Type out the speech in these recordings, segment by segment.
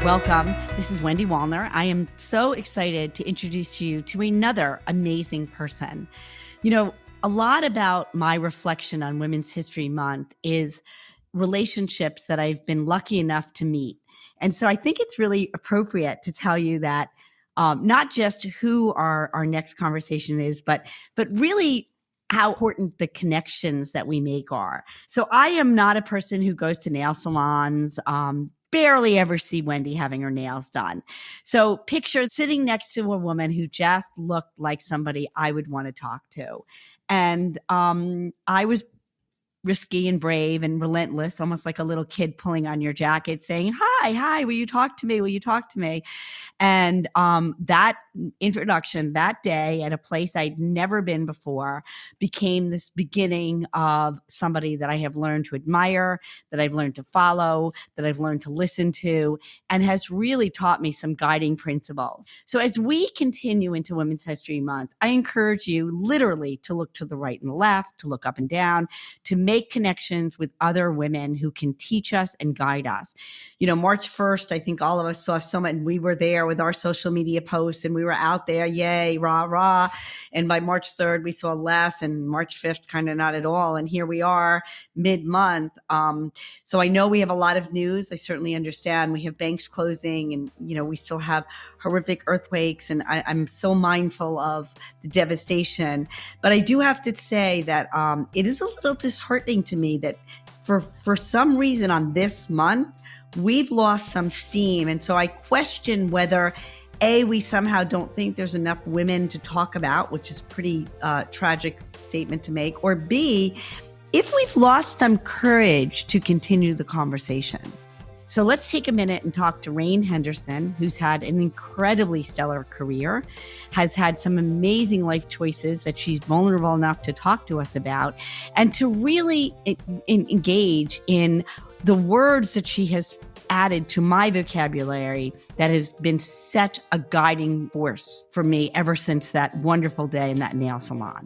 Welcome. This is Wendy Wollner. I am so excited to introduce you to another amazing person. You know, a lot about my reflection on Women's History Month is relationships that I've been lucky enough to meet. And so I think it's really appropriate to tell you that not just who our next conversation is, but really how important the connections that we make are. So I am not a person who goes to nail salons, barely ever see Wendy having her nails done. So picture sitting next to a woman who just looked like somebody I would want to talk to. And I was risky and brave and relentless, almost like a little kid pulling on your jacket saying, hi, will you talk to me? Will you talk to me? And that introduction that day at a place I'd never been before became this beginning of somebody that I have learned to admire, that I've learned to follow, that I've learned to listen to, and has really taught me some guiding principles. So as we continue into Women's History Month, I encourage you literally to look to the right and the left, to look up and down, to make connections with other women who can teach us and guide us. You know, March 1st, I think all of us saw someone, and we were there with our social media posts and we were out there, yay, rah, rah. And by March 3rd, we saw less, and March 5th, kind of not at all. And here we are mid-month. So I know we have a lot of news. I certainly understand. We have banks closing and, you know, we still have horrific earthquakes. And I'm so mindful of the devastation. But I do have to say that it is a little disheartening to me that for some reason on this month, we've lost some steam. And so I question whether, A, we somehow don't think there's enough women to talk about, which is a pretty tragic statement to make, or B, if we've lost some courage to continue the conversation. So let's take a minute and talk to Rain Henderson, who's had an incredibly stellar career, has had some amazing life choices that she's vulnerable enough to talk to us about, and to really engage in the words that she has added to my vocabulary that has been such a guiding force for me ever since that wonderful day in that nail salon.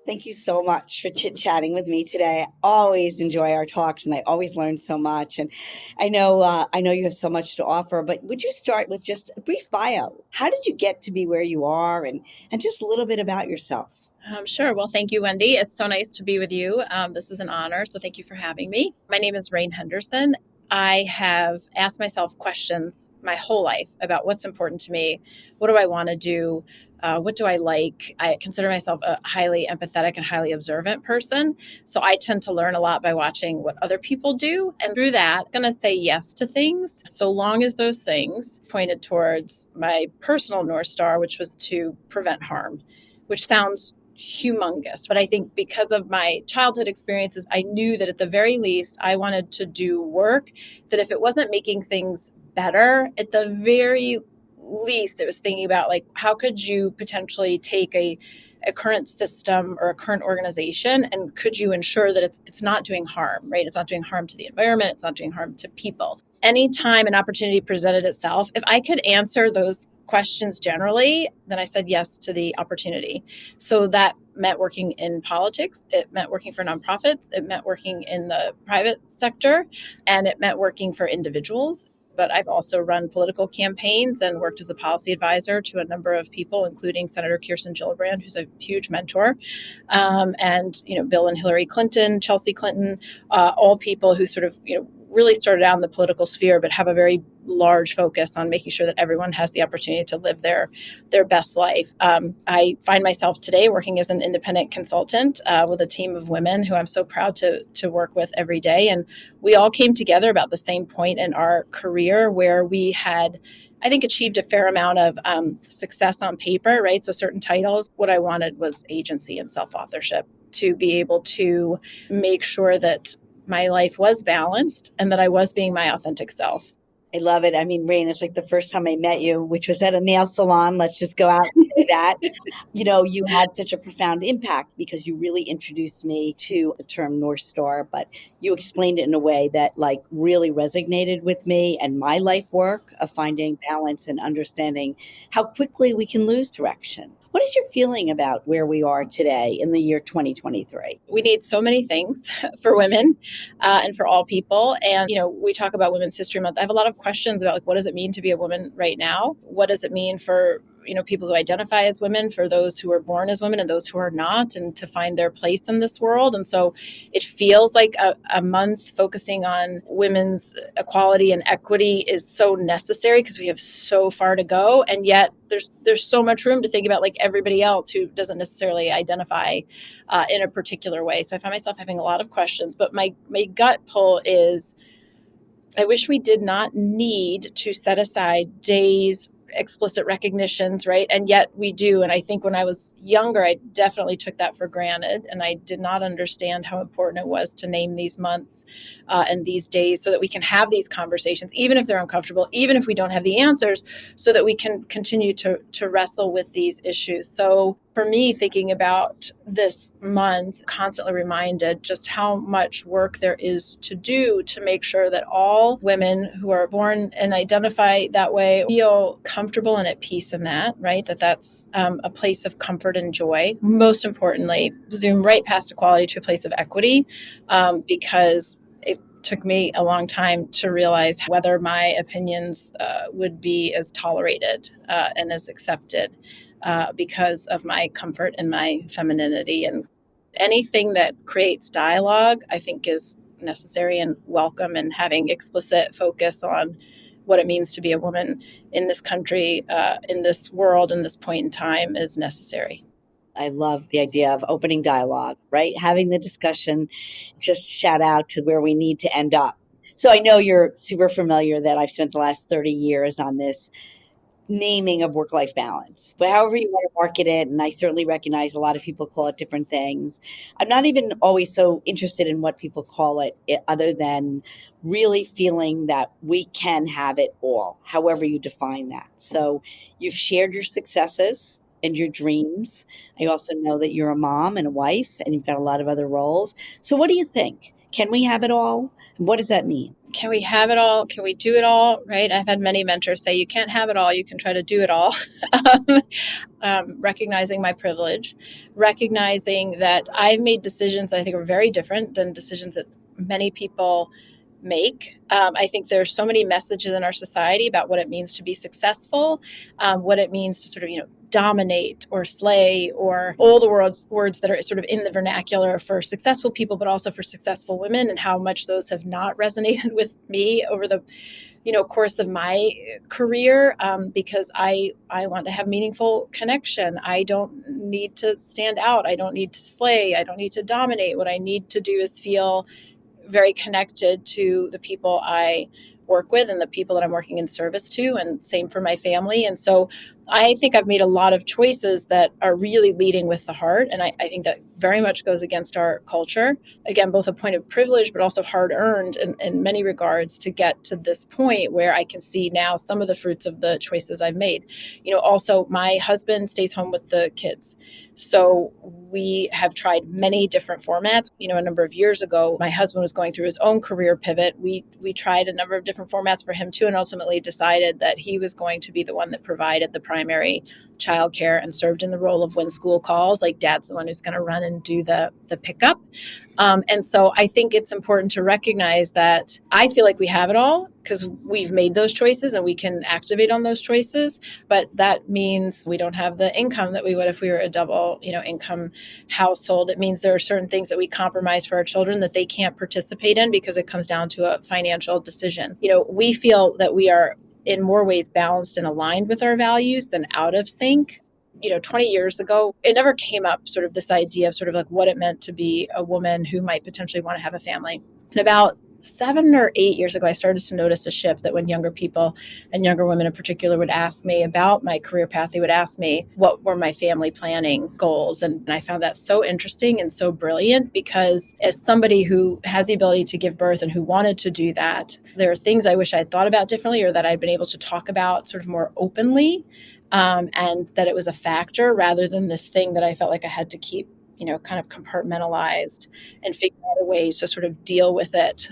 Thank you so much for chit-chatting with me today. I always enjoy our talks and I always learn so much. And I know you have so much to offer, but would you start with just a brief bio? How did you get to be where you are and just a little bit about yourself? Sure. Well, thank you, Wendy. It's so nice to be with you. This is an honor. So thank you for having me. My name is Rain Henderson. I have asked myself questions my whole life about what's important to me. What do I want to do? What do I like? I consider myself a highly empathetic and highly observant person. So I tend to learn a lot by watching what other people do. And through that, I'm going to say yes to things, so long as those things pointed towards my personal North Star, which was to prevent harm, which sounds humongous. But I think because of my childhood experiences, I knew that at the very least, I wanted to do work that if it wasn't making things better, at the very least, it was thinking about like, how could you potentially take a current system or a current organization and could you ensure that it's not doing harm, right? It's not doing harm to the environment. It's not doing harm to people. Anytime an opportunity presented itself, if I could answer those questions generally, then I said yes to the opportunity. So that meant working in politics. It meant working for nonprofits. It meant working in the private sector, and it meant working for individuals. But I've also run political campaigns and worked as a policy advisor to a number of people, including Senator Kirsten Gillibrand, who's a huge mentor, and Bill and Hillary Clinton, Chelsea Clinton, all people who sort of really started out in the political sphere, but have a very large focus on making sure that everyone has the opportunity to live their best life. I find myself today working as an independent consultant with a team of women who I'm so proud to work with every day. And we all came together about the same point in our career where we had, I think, achieved a fair amount of success on paper, right? So certain titles, what I wanted was agency and self-authorship to be able to make sure that my life was balanced and that I was being my authentic self. I love it. I mean, Rain, it's like the first time I met you, which was at a nail salon. Let's just go out and say that. You had such a profound impact because you really introduced me to the term North Star, but you explained it in a way that like really resonated with me and my life work of finding balance and understanding how quickly we can lose direction. What is your feeling about where we are today in the year 2023? We need so many things for women and for all people. And, we talk about Women's History Month. I have a lot of questions about, like, what does it mean to be a woman right now? What does it mean for, people who identify as women, for those who are born as women and those who are not, and to find their place in this world? And so it feels like a month focusing on women's equality and equity is so necessary because we have so far to go. And yet there's so much room to think about, like, everybody else who doesn't necessarily identify in a particular way. So I find myself having a lot of questions, but my gut pull is I wish we did not need to set aside days, explicit recognitions, right? And yet we do. And I think when I was younger, I definitely took that for granted. And I did not understand how important it was to name these months and these days so that we can have these conversations, even if they're uncomfortable, even if we don't have the answers, so that we can continue to wrestle with these issues. So for me, thinking about this month, constantly reminded just how much work there is to do to make sure that all women who are born and identify that way feel comfortable and at peace in that, right? That's a place of comfort and joy. Most importantly, zoom right past equality to a place of equity, because it took me a long time to realize whether my opinions would be as tolerated and as accepted. Because of my comfort and my femininity. And anything that creates dialogue, I think, is necessary and welcome, and having explicit focus on what it means to be a woman in this country, in this world, in this point in time is necessary. I love the idea of opening dialogue, right? Having the discussion, just shout out to where we need to end up. So I know you're super familiar that I've spent the last 30 years on this naming of work-life balance, but however you want to market it, and I certainly recognize a lot of people call it different things. I'm not even always so interested in what people call it, other than really feeling that we can have it all, however you define that. So you've shared your successes and your dreams. I also know that you're a mom and a wife, and you've got a lot of other roles. So what do you think? Can we have it all? And what does that mean? Can we have it all? Can we do it all? Right? I've had many mentors say you can't have it all. You can try to do it all. Recognizing my privilege, recognizing that I've made decisions that I think are very different than decisions that many people make. I think there's so many messages in our society about what it means to be successful, what it means to sort of, dominate or slay, or all the words that are sort of in the vernacular for successful people, but also for successful women, and how much those have not resonated with me over the course of my career, because I want to have meaningful connection. I don't need to stand out. I don't need to slay. I don't need to dominate. What I need to do is feel very connected to the people I work with and the people that I'm working in service to, and same for my family. And so I think I've made a lot of choices that are really leading with the heart. And I think that very much goes against our culture. Again, both a point of privilege, but also hard earned in many regards to get to this point where I can see now some of the fruits of the choices I've made. Also my husband stays home with the kids. So we have tried many different formats. A number of years ago, my husband was going through his own career pivot. We tried a number of different formats for him too, and ultimately decided that he was going to be the one that provided the primary childcare and served in the role of when school calls, like dad's the one who's going to run and do the pickup. And so I think it's important to recognize that I feel like we have it all because we've made those choices and we can activate on those choices. But that means we don't have the income that we would if we were a double, income household. It means there are certain things that we compromise for our children that they can't participate in because it comes down to a financial decision. We feel that we are in more ways balanced and aligned with our values than out of sync. 20 years ago, it never came up, sort of this idea of sort of like what it meant to be a woman who might potentially want to have a family. And about 7 or 8 years ago, I started to notice a shift that when younger people, and younger women in particular, would ask me about my career path, they would ask me what were my family planning goals. And I found that so interesting and so brilliant, because as somebody who has the ability to give birth and who wanted to do that, there are things I wish I'd thought about differently, or that I'd been able to talk about sort of more openly, and that it was a factor rather than this thing that I felt like I had to keep kind of compartmentalized and figure out ways to sort of deal with it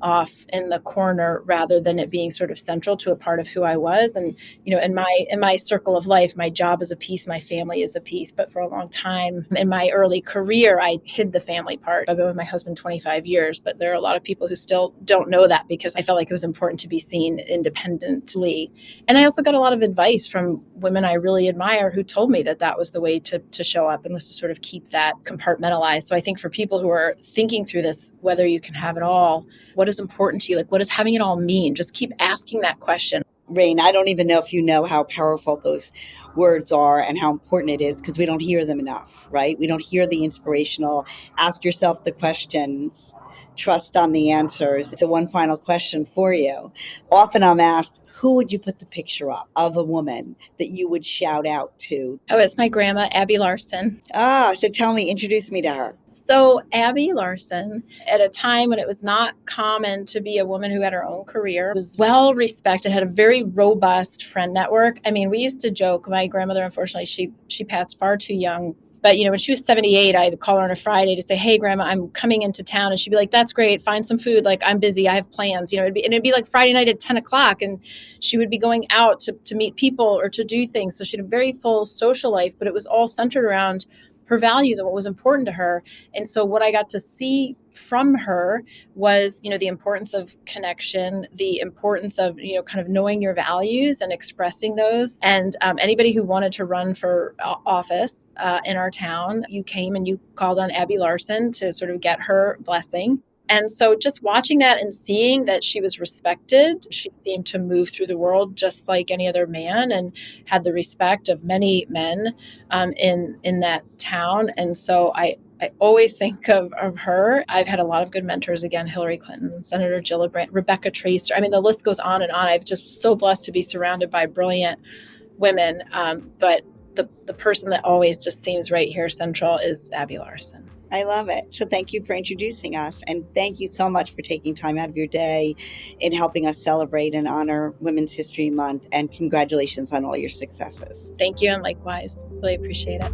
off in the corner rather than it being sort of central to a part of who I was. And, in my circle of life, my job is a piece, my family is a piece. But for a long time in my early career, I hid the family part. I've been with my husband 25 years, but there are a lot of people who still don't know that because I felt like it was important to be seen independently. And I also got a lot of advice from women I really admire who told me that that was the way to show up, and was to sort of keep that compartmentalized. So I think for people who are thinking through this, whether you can have it all, what is important to you? Like, what does having it all mean? Just keep asking that question. Rain, I don't even know if you know how powerful those words are and how important it is, because we don't hear them enough, right? We don't hear the inspirational, ask yourself the questions, trust on the answers. It's a one final question for you. Often I'm asked, who would you put the picture up of a woman that you would shout out to? Oh, it's my grandma, Abby Larson. So tell me, introduce me to her. So Abby Larson, at a time when it was not common to be a woman who had her own career, was well respected, had a very robust friend network. I mean, we used to joke, my grandmother, unfortunately, she passed far too young. But, when she was 78, I'd call her on a Friday to say, hey, Grandma, I'm coming into town. And she'd be like, that's great. Find some food. Like, I'm busy. I have plans. It'd be like Friday night at 10 o'clock. And she would be going out to meet people or to do things. So she had a very full social life, but it was all centered around her values and what was important to her. And so what I got to see from her was, the importance of connection, the importance of, kind of knowing your values and expressing those. And anybody who wanted to run for office in our town, you came and you called on Abby Larson to sort of get her blessing. And so just watching that and seeing that she was respected, she seemed to move through the world just like any other man and had the respect of many men in that town. And so I always think of her. I've had a lot of good mentors, again, Hillary Clinton, Senator Gillibrand, Rebecca Traister. I mean, the list goes on and on. I'm just so blessed to be surrounded by brilliant women. But the person that always just seems right here central is Abby Larson. I love it. So thank you for introducing us. And thank you so much for taking time out of your day in helping us celebrate and honor Women's History Month. And congratulations on all your successes. Thank you. And likewise, really appreciate it.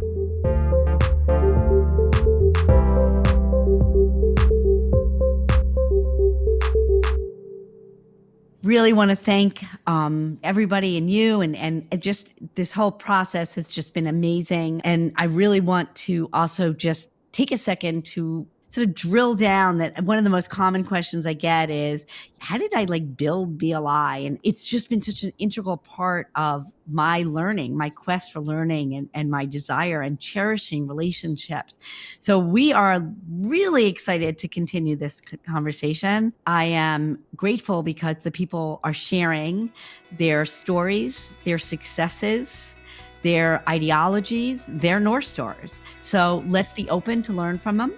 Really want to thank everybody and you and just this whole process has just been amazing. And I really want to also just take a second to sort of drill down that one of the most common questions I get is, how did I build BLI? And it's just been such an integral part of my learning, my quest for learning and my desire and cherishing relationships. So we are really excited to continue this conversation. I am grateful because the people are sharing their stories, their successes, their ideologies, their North Stars. So let's be open to learn from them.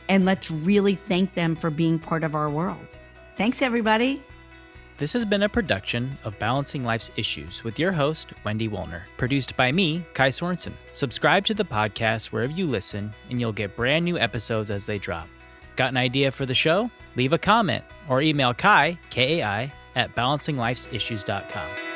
And let's really thank them for being part of our world. Thanks, everybody. This has been a production of Balancing Life's Issues with your host, Wendy Wollner, produced by me, Kai Sorensen. Subscribe to the podcast wherever you listen, and you'll get brand new episodes as they drop. Got an idea for the show? Leave a comment or email Kai, Kai, at balancinglifesissues.com.